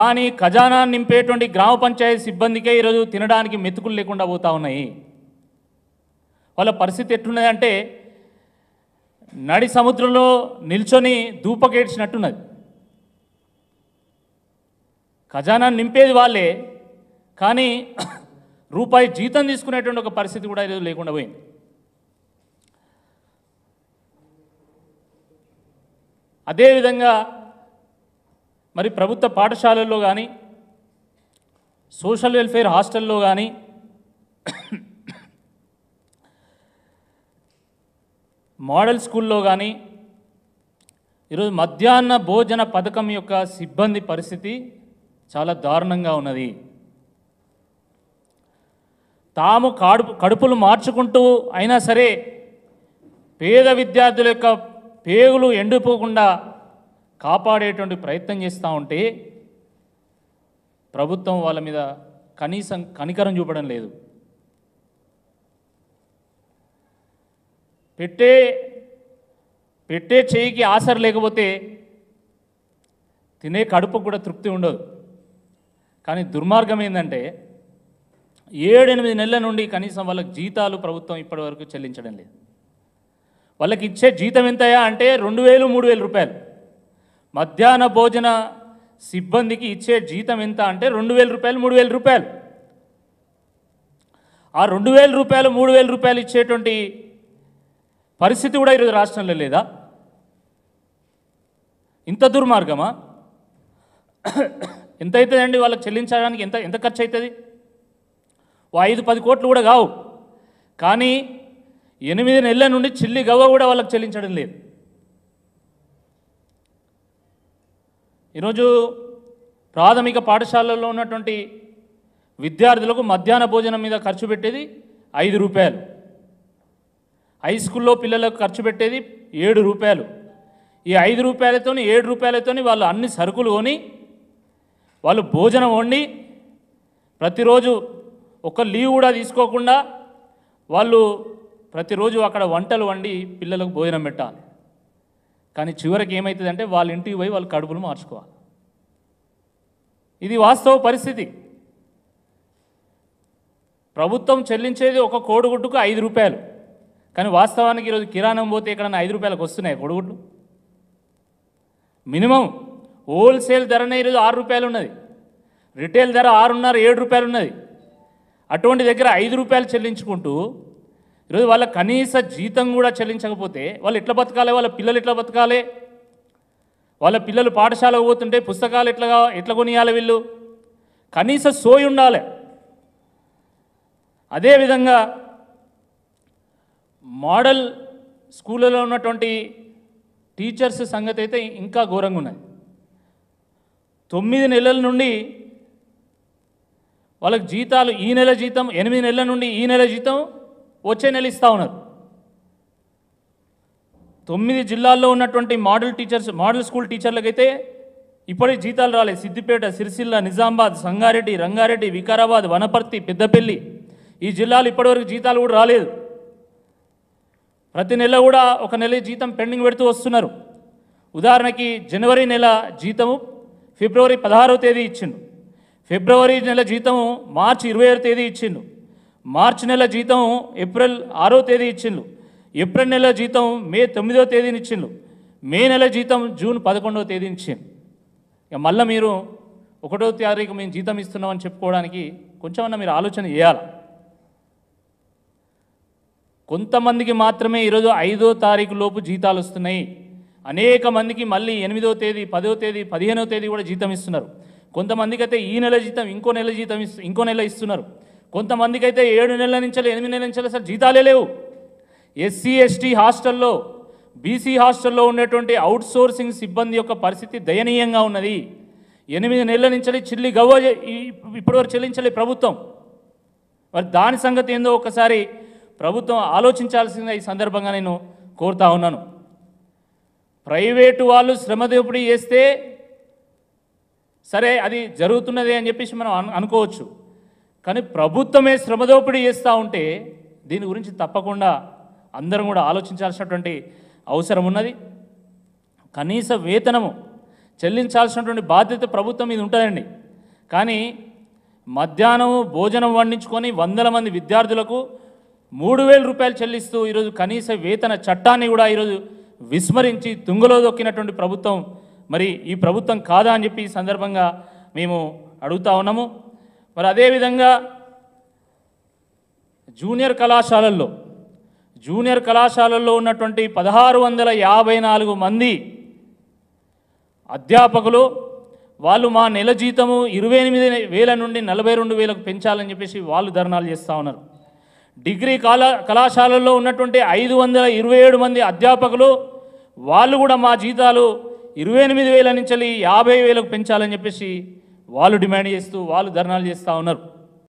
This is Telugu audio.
కానీ ఖజానా నింపేటువంటి గ్రామ పంచాయతీ సిబ్బందికే ఈరోజు తినడానికి మెతుకులు లేకుండా పోతా ఉన్నాయి. వాళ్ళ పరిస్థితి ఎట్లున్నదంటే నడి సముద్రంలో నిల్చొని దూపకేడ్చినట్టున్నది. ఖజానా నింపేది వాళ్ళే, కానీ రూపాయి జీతం తీసుకునేటువంటి ఒక పరిస్థితి కూడా ఈరోజు లేకుండా పోయింది. అదేవిధంగా మరి ప్రభుత్వ పాఠశాలల్లో కానీ సోషల్ వెల్ఫేర్ హాస్టల్లో కానీ మోడల్ స్కూల్లో కానీ ఈరోజు మధ్యాహ్న భోజన పథకం యొక్క సిబ్బంది పరిస్థితి చాలా దారుణంగా ఉన్నది. తాము కడుపులు మార్చుకుంటూ అయినా సరే పేద విద్యార్థుల యొక్క పేగులు ఎండిపోకుండా కాపాడేటువంటి ప్రయత్నం చేస్తూ ఉంటే ప్రభుత్వం వాళ్ళ మీద కనీసం కనికరం చూపడం లేదు. పెట్టే చేయికి ఆసర లేకపోతే తినే కడుపుకు కూడా తృప్తి ఉండదు. కానీ దుర్మార్గం ఏంటంటే 7-8 నెలల నుండి కనీసం వాళ్ళకి జీతాలు ప్రభుత్వం ఇప్పటివరకు చెల్లించడం లేదు. వాళ్ళకి ఇచ్చే జీతం ఎంతయా అంటే 2,000-3,000 రూపాయలు. మధ్యాహ్న భోజన సిబ్బందికి ఇచ్చే జీతం ఎంత అంటే 2,000 రూపాయలు 3,000 రూపాయలు. ఆ 2,000 రూపాయలు 3,000 రూపాయలు ఇచ్చేటువంటి పరిస్థితి కూడా ఈరోజు రాష్ట్రంలో లేదా? ఇంత దుర్మార్గమా? ఎంత అవుతుందండి వాళ్ళకి చెల్లించడానికి? ఎంత ఖర్చు అవుతుంది? 5-10 కోట్లు కూడా కావు. కానీ 8 నెలల నుండి చిల్లి గవ్వ కూడా వాళ్ళకి చెల్లించడం లేదు. ఈరోజు ప్రాథమిక పాఠశాలల్లో ఉన్నటువంటి విద్యార్థులకు మధ్యాహ్న భోజనం మీద ఖర్చు పెట్టేది 5 రూపాయలు, హై స్కూల్లో పిల్లలకు ఖర్చు పెట్టేది 7 రూపాయలు. ఈ 5 రూపాయలతో 7 రూపాయలతో వాళ్ళు అన్ని సరుకులు కొని వాళ్ళు భోజనం వండి ప్రతిరోజు ఒక లీవ్ కూడా తీసుకోకుండా వాళ్ళు ప్రతిరోజు అక్కడ వంటలు వండి పిల్లలకు భోజనం పెట్టాలి. కానీ చివరికి ఏమవుతుందంటే వాళ్ళ ఇంటికి పోయి వాళ్ళు కడుపులు మార్చుకోవాలి. ఇది వాస్తవ పరిస్థితి. ప్రభుత్వం చెల్లించేది ఒక కోడిగుడ్డుకు 5 రూపాయలు. కానీ వాస్తవానికి ఈరోజు కిరాణం పోతే ఎక్కడన్నా 5 రూపాయలకు వస్తున్నాయి కోడిగుడ్లు? మినిమం హోల్సేల్ ధరనే ఈరోజు 6 రూపాయలు ఉన్నది, రిటైల్ ధర 6.5-7 రూపాయలు ఉన్నది. అటువంటి దగ్గర 5 రూపాయలు చెల్లించుకుంటూ ఈరోజు వాళ్ళ కనీస జీతం కూడా చెల్లించకపోతే వాళ్ళు ఎట్లా బతకాలి? వాళ్ళ పిల్లలు ఎట్లా బతకాలి? వాళ్ళ పిల్లలు పాఠశాలకు పోతుంటే పుస్తకాలు ఎట్లా కొనియాలి? వీళ్ళు కనీస సోయి ఉండాలి. అదేవిధంగా మోడల్ స్కూళ్ళలో ఉన్నటువంటి టీచర్స్ సంగతి అయితే ఇంకా ఘోరంగా ఉన్నది. 9 నెలల నుండి వాళ్ళకి జీతాలు, ఈ నెల జీతం 8 నెలల నుండి ఈ నెల జీతం వచ్చే నెల ఇస్తూ ఉన్నారు. 9 జిల్లాల్లో ఉన్నటువంటి మోడల్ స్కూల్ టీచర్లకైతే ఇప్పటికి జీతాలు రాలేదు. సిద్దిపేట, సిరిసిల్ల, నిజామాబాద్, సంగారెడ్డి, రంగారెడ్డి, వికారాబాద్, వనపర్తి, పెద్దపల్లి ఈ జిల్లాలు ఇప్పటివరకు జీతాలు కూడా రాలేదు. ప్రతి నెల కూడా ఒక నెల జీతం పెండింగ్ పెడుతూ వస్తున్నారు. ఉదాహరణకి జనవరి నెల జీతము ఫిబ్రవరి 16వ తేదీ ఇచ్చిండు, ఫిబ్రవరి నెల జీతము మార్చి 27వ తేదీ ఇచ్చిండు, మార్చి నెల జీతం ఏప్రిల్ 6వ తేదీ ఇచ్చిండు, ఏప్రిల్ నెల జీతం మే 9వ తేదీని ఇచ్చిండు, మే నెల జీతం జూన్ 11వ తేదీని ఇచ్చిండు. ఇక మళ్ళీ మీరు 1వ తారీఖు మేము జీతం ఇస్తున్నామని చెప్పుకోవడానికి కొంచెమన్నా మీరు ఆలోచన చేయాలి. కొంతమందికి మాత్రమే ఈరోజు 5వ తారీఖు లోపు జీతాలు వస్తున్నాయి. అనేక మందికి మళ్ళీ 8వ తేదీ, 10వ తేదీ, 15వ తేదీ కూడా జీతం ఇస్తున్నారు. కొంతమందికి అయితే ఈ నెల జీతం ఇంకో నెల ఇస్తున్నారు. కొంతమందికి అయితే 7 నెలల నుంచి 8 నెలల నుంచి అసలు జీతాలే లేవు. SC/ST హాస్టల్లో, BC హాస్టల్లో ఉండేటువంటి అవుట్సోర్సింగ్ సిబ్బంది యొక్క పరిస్థితి దయనీయంగా ఉన్నది. 8 నెలల నుంచి చిల్లి గవ్వ ఇప్పటివరకు చెల్లించలే ప్రభుత్వం. మరి దాని సంగతి ఏందో ఒకసారి ప్రభుత్వం ఆలోచించాల్సిందిగా ఈ సందర్భంగా నేను కోరుతా ఉన్నాను. ప్రైవేటు వాళ్ళు శ్రమ దోపిడీ చేస్తే సరే అది జరుగుతున్నది అని చెప్పేసి మనం అనుకోవచ్చు. కానీ ప్రభుత్వమే శ్రమ దోపిడీ చేస్తూ ఉంటే దీని గురించి తప్పకుండా అందరం కూడా ఆలోచించాల్సినటువంటి అవసరం ఉన్నది. కనీస వేతనము చెల్లించాల్సినటువంటి బాధ్యత ప్రభుత్వం మీద ఉంటుందండి. కానీ మధ్యాహ్నం భోజనం వండించుకొని వందల మంది విద్యార్థులకు 3,000 రూపాయలు చెల్లిస్తూ ఈరోజు కనీస వేతన చట్టాన్ని కూడా ఈరోజు విస్మరించి తుంగలో దొక్కినటువంటి ప్రభుత్వం మరి ఈ ప్రభుత్వం కాదా అని చెప్పి ఈ సందర్భంగా మేము అడుగుతా ఉన్నాము. మరి అదేవిధంగా జూనియర్ కళాశాలల్లో ఉన్నటువంటి 1,654 మంది అధ్యాపకులు వాళ్ళు మా నెల జీతము 28,000 నుండి 42,000కు పెంచాలని చెప్పేసి వాళ్ళు ధర్నాలు చేస్తూ ఉన్నారు. డిగ్రీ కళాశాలల్లో ఉన్నటువంటి 527 మంది అధ్యాపకులు వాళ్ళు కూడా మా జీతాలు 28,000 నుంచి 50,000కు పెంచాలని చెప్పేసి వాళ్ళు డిమాండ్ చేస్తూ వాళ్ళు ధర్నాలు చేస్తూ ఉన్నారు.